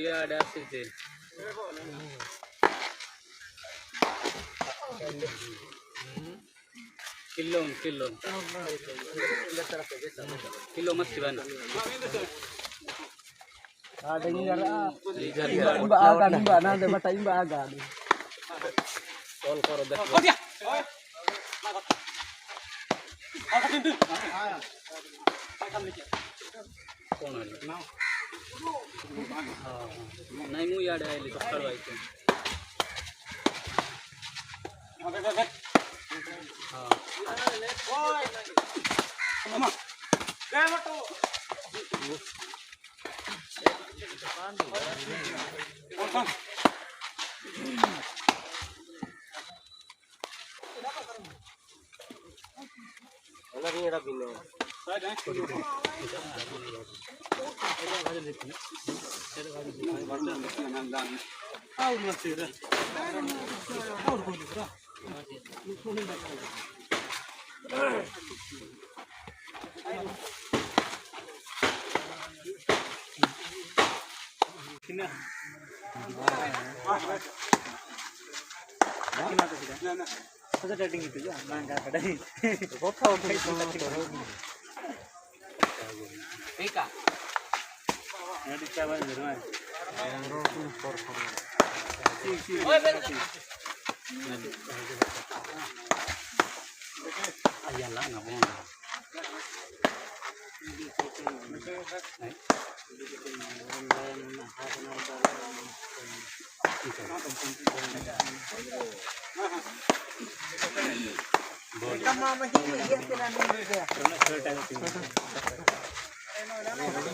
Iya ada sih. Kilo masih bana. Ada yang Mbak Aga, Mbak nanti mata Mbak Aga. Tol korodak. नहीं मुझे याद है helicopter वाइक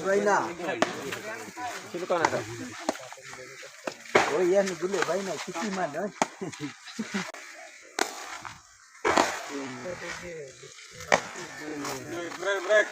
Vaina. Silakan ada. Oh iya nih dulu Vaina kiki mana? Break.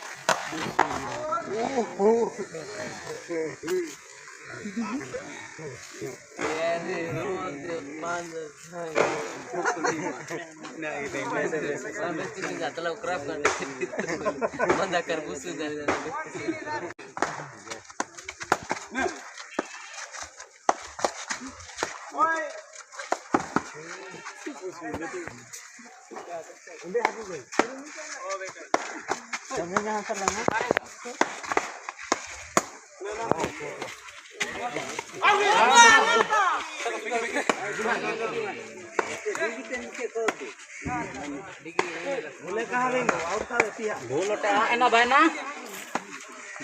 enak bana.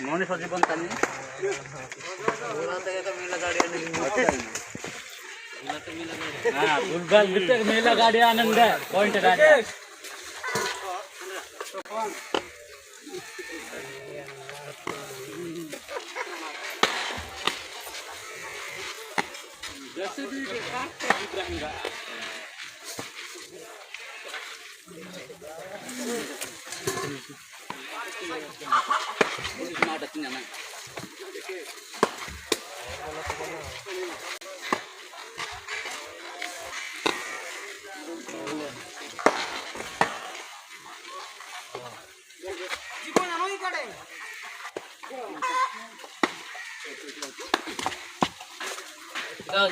Mau nih soji bontan nih. Bulbal bitte मेला गाड़ी आनंद है point राजा जैसे भी रहेगा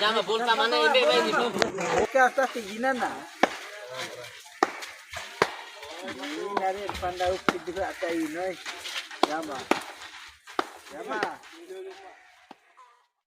jangan bolta mana ini bayi itu. Oke atas tingginan nah. Ini dari pandau juga ada ini. Jama.